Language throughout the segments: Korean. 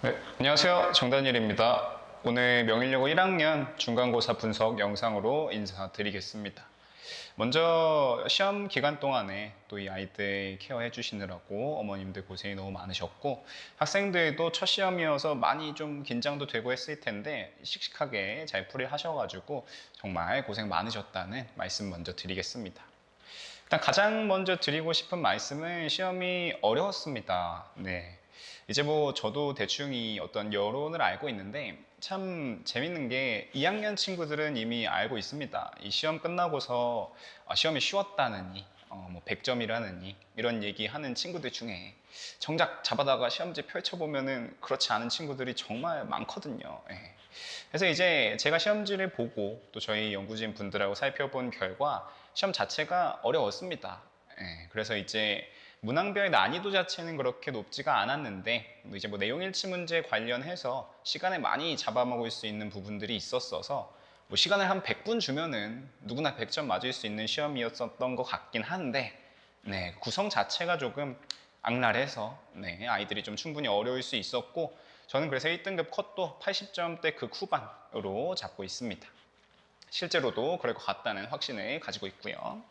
네, 안녕하세요. 정단일입니다. 오늘 명일여고 1학년 중간고사 분석 영상으로 인사드리겠습니다. 먼저 시험 기간 동안에 또 이 아이들 케어해 주시느라고 어머님들 고생이 너무 많으셨고, 학생들도 첫 시험이어서 많이 좀 긴장도 되고 했을 텐데 씩씩하게 잘 풀이 하셔가지고 정말 고생 많으셨다는 말씀 먼저 드리겠습니다. 일단 가장 먼저 드리고 싶은 말씀은 시험이 어려웠습니다. 네. 이제 뭐 저도 대충 이 어떤 여론을 알고 있는데 참 재밌는 게 2학년 친구들은 이미 알고 있습니다. 이 시험 끝나고서 시험이 쉬웠다느니 뭐 100점이라느니 이런 얘기하는 친구들 중에 정작 잡아다가 시험지 펼쳐보면은 그렇지 않은 친구들이 정말 많거든요. 예. 그래서 이제 제가 시험지를 보고 또 저희 연구진 분들하고 살펴본 결과 시험 자체가 어려웠습니다. 예, 그래서 이제 문항별 난이도 자체는 그렇게 높지가 않았는데 이제 뭐 내용 일치 문제 관련해서 시간을 많이 잡아먹을 수 있는 부분들이 있었어서 뭐 시간을 한 100분 주면은 누구나 100점 맞을 수 있는 시험이었던 것 같긴 한데, 네, 구성 자체가 조금 악랄해서 네, 아이들이 좀 충분히 어려울 수 있었고, 저는 그래서 1등급 컷도 80점대 극후반으로 잡고 있습니다. 실제로도 그럴 것 같다는 확신을 가지고 있고요.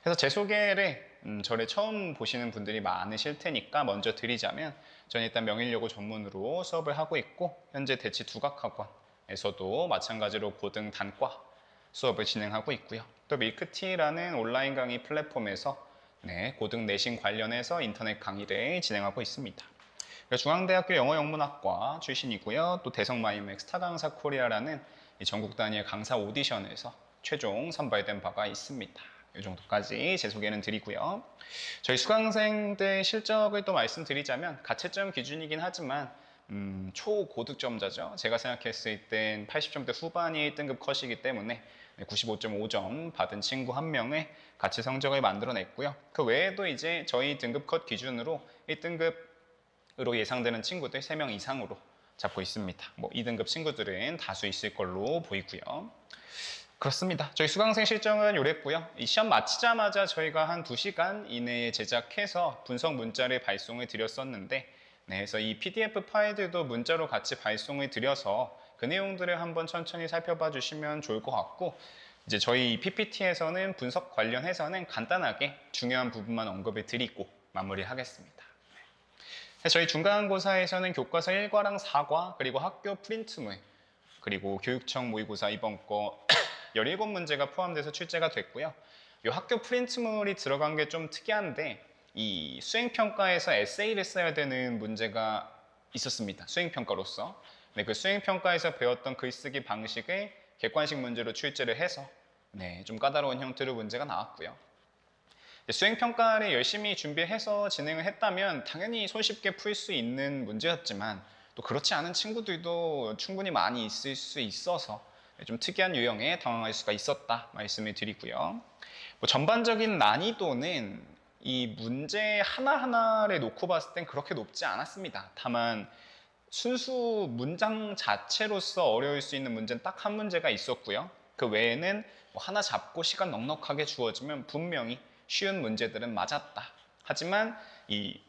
그래서 제 소개를 저를 처음 보시는 분들이 많으실 테니까 먼저 드리자면, 저는 일단 명일여고 전문으로 수업을 하고 있고 현재 대치 두각학원에서도 마찬가지로 고등 단과 수업을 진행하고 있고요. 또 밀크티라는 온라인 강의 플랫폼에서 네, 고등 내신 관련해서 인터넷 강의를 진행하고 있습니다. 중앙대학교 영어영문학과 출신이고요. 또 대성마이맥 스타강사 코리아라는 전국 단위의 강사 오디션에서 최종 선발된 바가 있습니다. 이 정도까지 제 소개는 드리고요. 저희 수강생들 실적을 또 말씀드리자면 가채점 기준이긴 하지만 초고득점자죠. 제가 생각했을 땐 80점대 후반이 1등급 컷이기 때문에 95.5점 받은 친구 한 명의 가채 성적을 만들어냈고요. 그 외에도 이제 저희 등급 컷 기준으로 1등급으로 예상되는 친구들 3명 이상으로 잡고 있습니다. 뭐 2등급 친구들은 다수 있을 걸로 보이고요. 그렇습니다. 저희 수강생 실정은 요랬고요. 이 시험 마치자마자 저희가 한 2시간 이내에 제작해서 분석 문자를 발송을 드렸었는데, 네, 그래서 이 PDF 파일들도 문자로 같이 발송을 드려서 그 내용들을 한번 천천히 살펴봐 주시면 좋을 것 같고, 이제 저희 PPT에서는 분석 관련해서는 간단하게 중요한 부분만 언급을 드리고 마무리하겠습니다. 저희 중간고사에서는 교과서 1과랑 4과 그리고 학교 프린트물 그리고 교육청 모의고사 이번 거 17문제가 포함돼서 출제가 됐고요. 이 학교 프린트물이 들어간 게 좀 특이한데 이 수행평가에서 에세이를 써야 되는 문제가 있었습니다. 수행평가로서. 네, 그 수행평가에서 배웠던 글쓰기 방식을 객관식 문제로 출제를 해서 네, 좀 까다로운 형태로 문제가 나왔고요. 수행평가를 열심히 준비해서 진행을 했다면 당연히 손쉽게 풀 수 있는 문제였지만 또 그렇지 않은 친구들도 충분히 많이 있을 수 있어서 좀 특이한 유형에 당황할 수가 있었다 말씀을 드리고요. 뭐 전반적인 난이도는 이 문제 하나하나를 놓고 봤을 땐 그렇게 높지 않았습니다. 다만 순수 문장 자체로서 어려울 수 있는 문제는 딱 한 문제가 있었고요. 그 외에는 뭐 하나 잡고 시간 넉넉하게 주어지면 분명히 쉬운 문제들은 맞았다. 하지만 이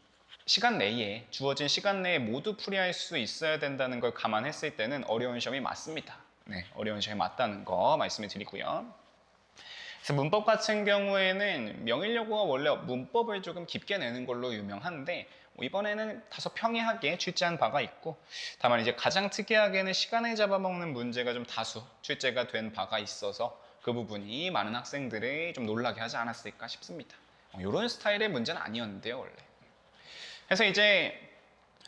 시간 내에 주어진 시간 내에 모두 풀이할 수 있어야 된다는 걸 감안했을 때는 어려운 시험이 맞습니다. 네, 어려운 시험이 맞다는 거 말씀을 드리고요. 그래서 문법 같은 경우에는 명일여고가 원래 문법을 조금 깊게 내는 걸로 유명한데 이번에는 다소 평이하게 출제한 바가 있고, 다만 이제 가장 특이하게는 시간을 잡아먹는 문제가 좀 다수 출제가 된 바가 있어서 그 부분이 많은 학생들을 좀 놀라게 하지 않았을까 싶습니다. 이런 스타일의 문제는 아니었는데요, 원래. 그래서 이제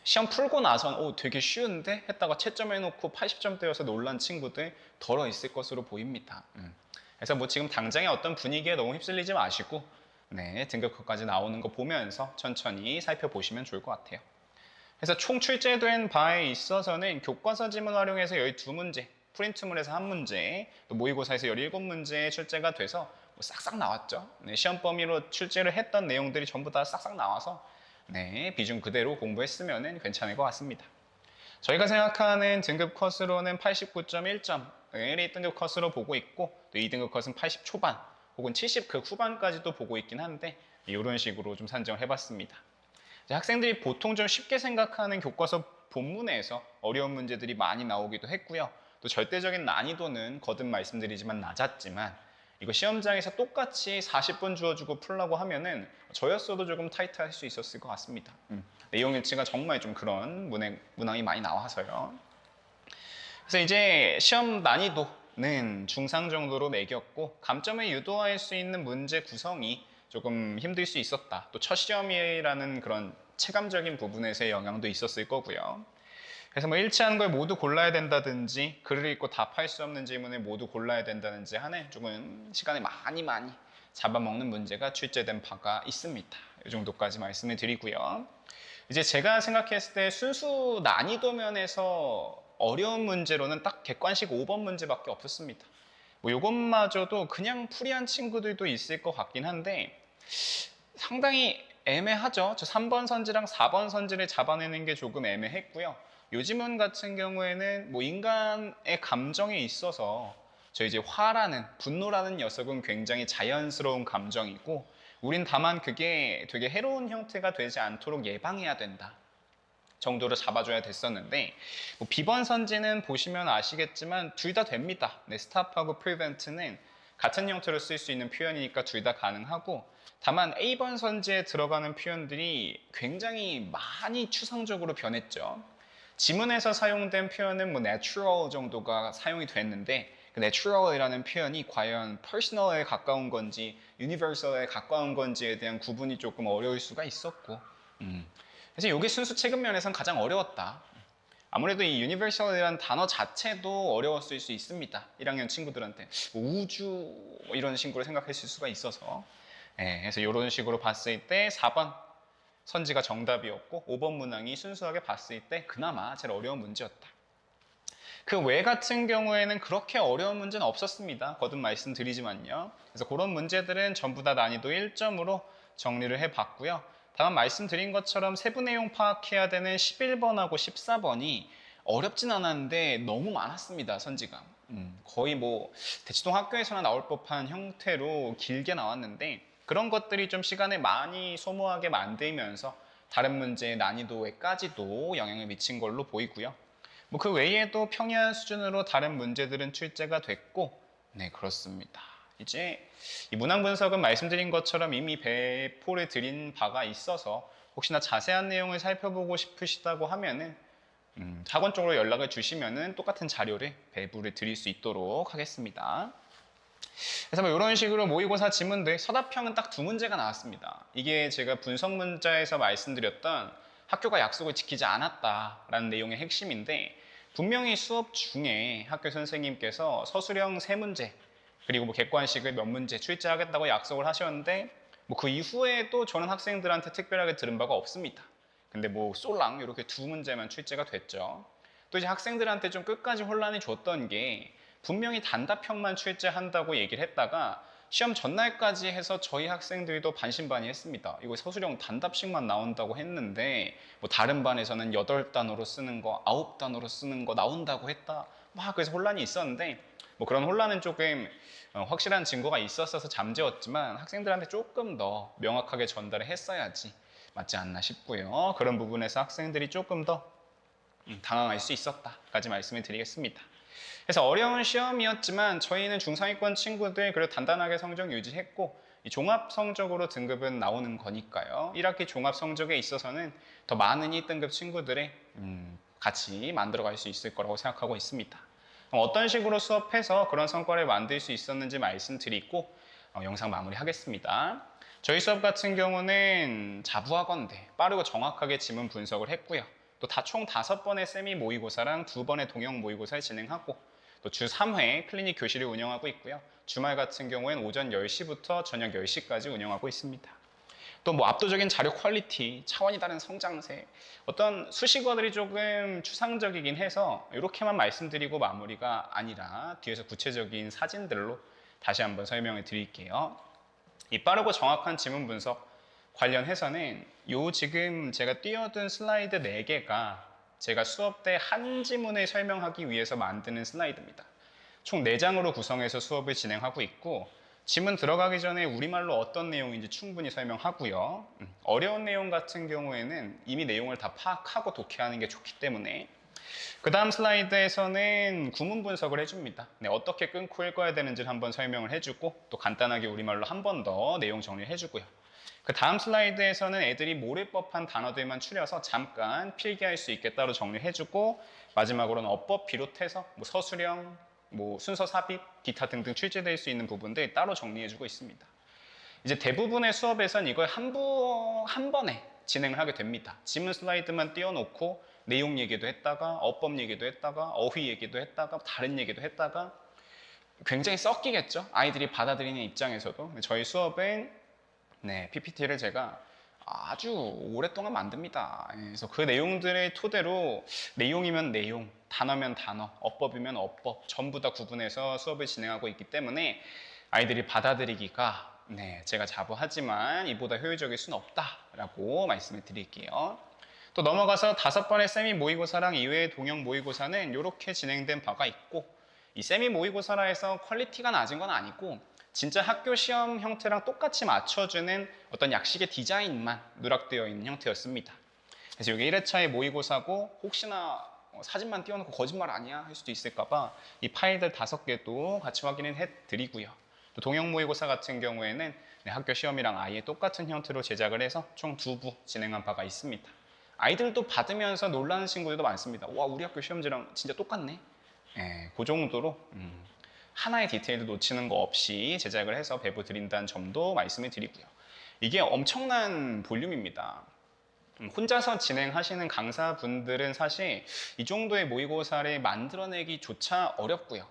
시험 풀고 나선 되게 쉬운데 했다가 채점해놓고 80점대여서 놀란 친구들 덜어 있을 것으로 보입니다. 그래서 뭐 지금 당장의 어떤 분위기에 너무 휩쓸리지 마시고 네, 등급컷까지 나오는 거 보면서 천천히 살펴보시면 좋을 것 같아요. 그래서 총 출제된 바에 있어서는 교과서 지문 활용해서 12문제, 프린트물에서 1문제, 또 모의고사에서 17문제 출제가 돼서 뭐 싹싹 나왔죠. 네, 시험 범위로 출제를 했던 내용들이 전부 다 싹싹 나와서 네, 비중 그대로 공부했으면 괜찮을 것 같습니다. 저희가 생각하는 등급 컷으로는 89.1점을 1등급 컷으로 보고 있고, 또 2등급 컷은 80 초반 혹은 70 그 후반까지도 보고 있긴 한데 이런 식으로 좀 산정을 해봤습니다. 학생들이 보통 좀 쉽게 생각하는 교과서 본문에서 어려운 문제들이 많이 나오기도 했고요. 또 절대적인 난이도는 거듭 말씀드리지만 낮았지만 이거 시험장에서 똑같이 40분 주어주고 풀라고 하면은 저였어도 조금 타이트할 수 있었을 것 같습니다. 내용 일치가 정말 좀 그런 문항이 많이 나와서요. 그래서 이제 시험 난이도는 중상 정도로 매겼고 감점을 유도할 수 있는 문제 구성이 조금 힘들 수 있었다. 또 첫 시험이라는 그런 체감적인 부분에서의 영향도 있었을 거고요. 그래서 뭐 일치하는 걸 모두 골라야 된다든지 글을 읽고 답할 수 없는 질문을 모두 골라야 된다든지 하는 조금 시간을 많이 잡아먹는 문제가 출제된 바가 있습니다. 이 정도까지 말씀을 드리고요. 이제 제가 생각했을 때 순수 난이도 면에서 어려운 문제로는 딱 객관식 5번 문제밖에 없었습니다. 뭐 이것마저도 그냥 풀이한 친구들도 있을 것 같긴 한데 상당히 애매하죠. 저 3번 선지랑 4번 선지를 잡아내는 게 조금 애매했고요. 요지문 같은 경우에는 뭐 인간의 감정에 있어서 저 이제 화라는 분노라는 녀석은 굉장히 자연스러운 감정이고 우린 다만 그게 되게 해로운 형태가 되지 않도록 예방해야 된다 정도로 잡아줘야 됐었는데 뭐 B번 선지는 보시면 아시겠지만 둘 다 됩니다. 네, stop하고 prevent는 같은 형태로 쓸 수 있는 표현이니까 둘 다 가능하고 다만 A번 선지에 들어가는 표현들이 굉장히 많이 추상적으로 변했죠. 지문에서 사용된 표현은 뭐 natural 정도가 사용이 됐는데 그 natural이라는 표현이 과연 personal에 가까운 건지 universal에 가까운 건지에 대한 구분이 조금 어려울 수가 있었고 그래서 이게 순수 체급 면에서는 가장 어려웠다. 아무래도 이 universal이라는 단어 자체도 어려웠을 수 있습니다. 1학년 친구들한테 뭐 우주 이런 식으로 생각했을 수가 있어서 그래서 이런 식으로 봤을 때 4번 선지가 정답이었고 5번 문항이 순수하게 봤을 때 그나마 제일 어려운 문제였다. 그 외 같은 경우에는 그렇게 어려운 문제는 없었습니다. 거듭 말씀드리지만요. 그래서 그런 문제들은 전부 다 난이도 1점으로 정리를 해봤고요. 다만 말씀드린 것처럼 세부 내용 파악해야 되는 11번하고 14번이 어렵진 않았는데 너무 많았습니다. 선지가. 거의 뭐 대치동 학교에서나 나올 법한 형태로 길게 나왔는데 그런 것들이 좀 시간을 많이 소모하게 만들면서 다른 문제의 난이도에까지도 영향을 미친 걸로 보이고요. 뭐 그 외에도 평이한 수준으로 다른 문제들은 출제가 됐고 네 그렇습니다. 이제 이 문항 분석은 말씀드린 것처럼 이미 배포를 드린 바가 있어서 혹시나 자세한 내용을 살펴보고 싶으시다고 하면은 학원 쪽으로 연락을 주시면은 똑같은 자료를 배부를 드릴 수 있도록 하겠습니다. 그래서 뭐 이런 식으로 모의고사 지문들 서답형은 딱 두 문제가 나왔습니다. 이게 제가 분석 문자에서 말씀드렸던 학교가 약속을 지키지 않았다라는 내용의 핵심인데 분명히 수업 중에 학교 선생님께서 서술형 3문제 그리고 뭐 객관식을 몇 문제 출제하겠다고 약속을 하셨는데 뭐 그 이후에도 저는 학생들한테 특별하게 들은 바가 없습니다. 근데 뭐 쏠랑 이렇게 2문제만 출제가 됐죠. 또 이제 학생들한테 좀 끝까지 혼란이 줬던 게 분명히 단답형만 출제한다고 얘기를 했다가 시험 전날까지 해서 저희 학생들도 반신반의했습니다. 이거 서술형 단답식만 나온다고 했는데 뭐 다른 반에서는 8단어로 쓰는 거, 9단어로 쓰는 거 나온다고 했다. 막 그래서 혼란이 있었는데 뭐 그런 혼란은 조금 확실한 증거가 있었어서 잠재웠지만 학생들한테 조금 더 명확하게 전달을 했어야지 맞지 않나 싶고요. 그런 부분에서 학생들이 조금 더 당황할 수 있었다까지 말씀을 드리겠습니다. 그래서 어려운 시험이었지만 저희는 중상위권 친구들 그래도 단단하게 성적 유지했고 이 종합 성적으로 등급은 나오는 거니까요. 1학기 종합 성적에 있어서는 더 많은 1등급 친구들의 같이 만들어갈 수 있을 거라고 생각하고 있습니다. 그럼 어떤 식으로 수업해서 그런 성과를 만들 수 있었는지 말씀드리고 영상 마무리하겠습니다. 저희 수업 같은 경우는 자부하건대 빠르고 정확하게 지문 분석을 했고요. 또 총 5번의 세미 모의고사랑 2번의 동형 모의고사를 진행하고 또 주 3회 클리닉 교실을 운영하고 있고요. 주말 같은 경우에는 오전 10시부터 저녁 10시까지 운영하고 있습니다. 또 뭐 압도적인 자료 퀄리티, 차원이 다른 성장세, 어떤 수식어들이 조금 추상적이긴 해서 이렇게만 말씀드리고 마무리가 아니라 뒤에서 구체적인 사진들로 다시 한번 설명을 드릴게요. 이 빠르고 정확한 지문 분석 관련해서는 요 지금 제가 띄워둔 슬라이드 4개가 제가 수업 때 한 지문을 설명하기 위해서 만드는 슬라이드입니다. 총 4장으로 구성해서 수업을 진행하고 있고 지문 들어가기 전에 우리말로 어떤 내용인지 충분히 설명하고요. 어려운 내용 같은 경우에는 이미 내용을 다 파악하고 독해하는 게 좋기 때문에 그 다음 슬라이드에서는 구문 분석을 해줍니다. 네, 어떻게 끊고 읽어야 되는지를 한번 설명을 해주고 또 간단하게 우리말로 한 번 더 내용 정리를 해주고요. 그 다음 슬라이드에서는 애들이 모를 법한 단어들만 추려서 잠깐 필기할 수 있게 따로 정리해주고 마지막으로는 어법 비롯해서 뭐 서술형, 뭐 순서 삽입, 기타 등등 출제될 수 있는 부분들 따로 정리해주고 있습니다. 이제 대부분의 수업에선 이걸 한 번에 진행을 하게 됩니다. 지문 슬라이드만 띄워놓고 내용 얘기도 했다가 어법 얘기도 했다가 어휘 얘기도 했다가 다른 얘기도 했다가 굉장히 섞이겠죠. 아이들이 받아들이는 입장에서도. 저희 수업은 PPT를 제가 아주 오랫동안 만듭니다. 그래서 그 내용들의 토대로 내용이면 내용, 단어면 단어, 어법이면 어법 전부 다 구분해서 수업을 진행하고 있기 때문에 아이들이 받아들이기가 제가 자부하지만 이보다 효율적일 수는 없다라고 말씀을 드릴게요. 또 넘어가서 5번의 세미 모의고사랑 이외의 동형 모의고사는 이렇게 진행된 바가 있고 이 세미 모의고사라 해서 퀄리티가 낮은 건 아니고 진짜 학교 시험 형태랑 똑같이 맞춰주는 어떤 약식의 디자인만 누락되어 있는 형태였습니다. 그래서 이게 1회차의 모의고사고 혹시나 사진만 띄워놓고 거짓말 아니야 할 수도 있을까봐 이 파일들 5개도 같이 확인을 해드리고요. 또 동형 모의고사 같은 경우에는 학교 시험이랑 아예 똑같은 형태로 제작을 해서 총 2부 진행한 바가 있습니다. 아이들도 받으면서 놀라는 친구들도 많습니다. 와, 우리 학교 시험지랑 진짜 똑같네. 그 정도로 하나의 디테일도 놓치는 거 없이 제작을 해서 배부 드린다는 점도 말씀을 드리고요. 이게 엄청난 볼륨입니다. 혼자서 진행하시는 강사분들은 사실 이 정도의 모의고사를 만들어내기조차 어렵고요.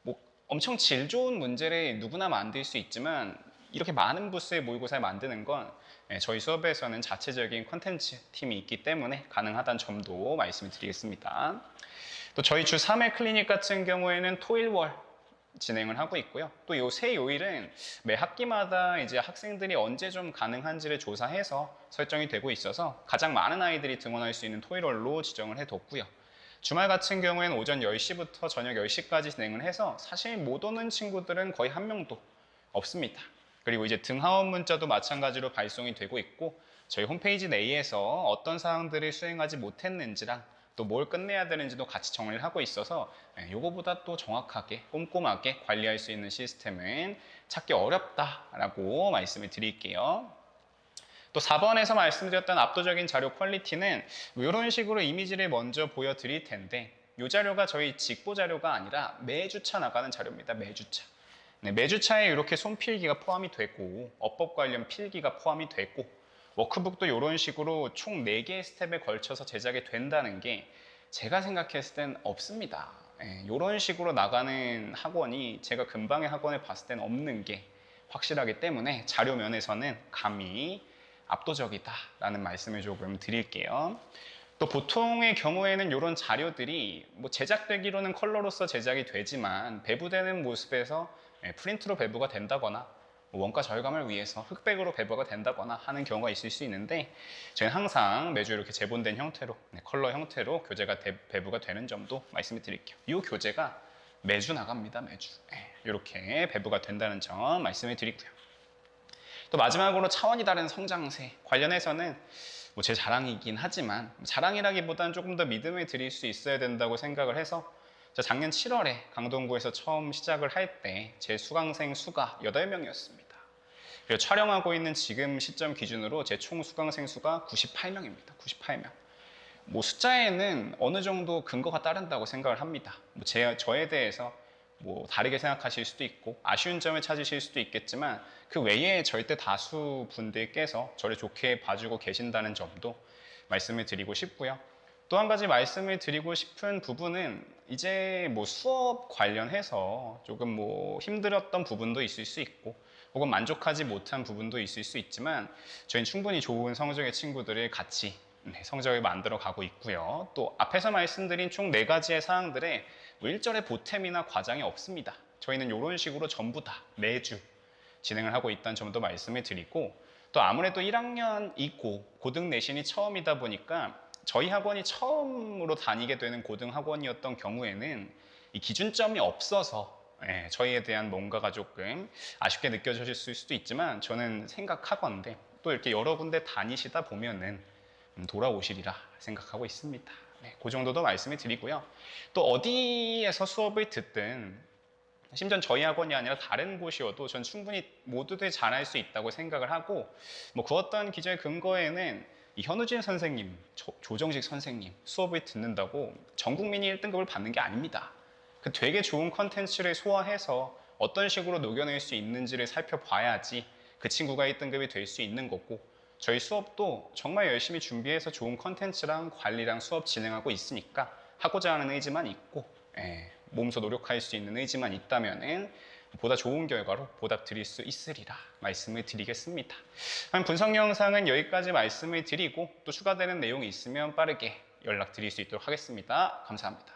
뭐 엄청 질 좋은 문제를 누구나 만들 수 있지만 이렇게 많은 부스의 모의고사를 만드는 건 저희 수업에서는 자체적인 콘텐츠 팀이 있기 때문에 가능하다는 점도 말씀을 드리겠습니다. 또 저희 주 3회 클리닉 같은 경우에는 토일월 진행을 하고 있고요. 또 요 세 요일은 매 학기마다 이제 학생들이 언제 좀 가능한지를 조사해서 설정이 되고 있어서 가장 많은 아이들이 등원할 수 있는 토일월로 지정을 해뒀고요. 주말 같은 경우에는 오전 10시부터 저녁 10시까지 진행을 해서 사실 못 오는 친구들은 거의 한 명도 없습니다. 그리고 이제 등하원 문자도 마찬가지로 발송이 되고 있고 저희 홈페이지 내에서 어떤 사항들을 수행하지 못했는지랑 또 뭘 끝내야 되는지도 같이 정리를 하고 있어서 요거보다 또 정확하게 꼼꼼하게 관리할 수 있는 시스템은 찾기 어렵다라고 말씀을 드릴게요. 또 4번에서 말씀드렸던 압도적인 자료 퀄리티는 이런 식으로 이미지를 먼저 보여드릴 텐데 이 자료가 저희 직보 자료가 아니라 매주차 나가는 자료입니다. 매주차. 매주차에 이렇게 손필기가 포함이 되고 어법 관련 필기가 포함이 되고 워크북도 이런 식으로 총 4개의 스텝에 걸쳐서 제작이 된다는 게 제가 생각했을 땐 없습니다. 이런 식으로 나가는 학원이 제가 근방의 학원을 봤을 땐 없는 게 확실하기 때문에 자료 면에서는 감히 압도적이다라는 말씀을 조금 드릴게요. 또 보통의 경우에는 이런 자료들이 뭐 제작되기로는 컬러로서 제작이 되지만 배부되는 모습에서 프린트로 배부가 된다거나 원가 절감을 위해서 흑백으로 배부가 된다거나 하는 경우가 있을 수 있는데 저희는 항상 매주 이렇게 재본된 형태로 컬러 형태로 교재가 배부가 되는 점도 말씀을 드릴게요. 이 교재가 매주 나갑니다. 매주 이렇게 배부가 된다는 점 말씀을 드리고요. 또 마지막으로 차원이 다른 성장세 관련해서는 뭐 제 자랑이긴 하지만 자랑이라기보다는 조금 더 믿음을 드릴 수 있어야 된다고 생각을 해서 작년 7월에 강동구에서 처음 시작을 할 때 제 수강생 수가 8명이었습니다. 그리고 촬영하고 있는 지금 시점 기준으로 제 총 수강생 수가 98명입니다. 98명. 뭐 숫자에는 어느 정도 근거가 따른다고 생각을 합니다. 저에 대해서 뭐 다르게 생각하실 수도 있고 아쉬운 점을 찾으실 수도 있겠지만 그 외에 절대 다수 분들께서 저를 좋게 봐주고 계신다는 점도 말씀을 드리고 싶고요. 또 한 가지 말씀을 드리고 싶은 부분은 이제 뭐 수업 관련해서 조금 뭐 힘들었던 부분도 있을 수 있고 혹은 만족하지 못한 부분도 있을 수 있지만 저희는 충분히 좋은 성적의 친구들을 같이 성적을 만들어 가고 있고요. 또 앞에서 말씀드린 총 4가지의 사항들에 뭐 일절의 보탬이나 과장이 없습니다. 저희는 이런 식으로 전부 다 매주 진행을 하고 있다는 점도 말씀을 드리고 또 아무래도 1학년이고 고등 내신이 처음이다 보니까 저희 학원이 처음으로 다니게 되는 고등 학원이었던 경우에는 이 기준점이 없어서 저희에 대한 뭔가가 조금 아쉽게 느껴지실 수도 있지만 저는 생각하건대 또 이렇게 여러 군데 다니시다 보면은 돌아오시리라 생각하고 있습니다. 그 정도도 말씀을 드리고요. 또 어디에서 수업을 듣든 심지어 저희 학원이 아니라 다른 곳이어도 전 충분히 모두들 잘할 수 있다고 생각을 하고 그 어떤 기저의 근거에는 이 현우진 선생님, 조정식 선생님 수업을 듣는다고 전 국민이 1등급을 받는 게 아닙니다. 그 되게 좋은 컨텐츠를 소화해서 어떤 식으로 녹여낼 수 있는지를 살펴봐야지 그 친구가 1등급이 될 수 있는 거고 저희 수업도 정말 열심히 준비해서 좋은 컨텐츠랑 관리랑 수업 진행하고 있으니까 하고자 하는 의지만 있고 몸소 노력할 수 있는 의지만 있다면 보다 좋은 결과로 보답드릴 수 있으리라 말씀을 드리겠습니다. 분석 영상은 여기까지 말씀을 드리고 또 추가되는 내용이 있으면 빠르게 연락드릴 수 있도록 하겠습니다. 감사합니다.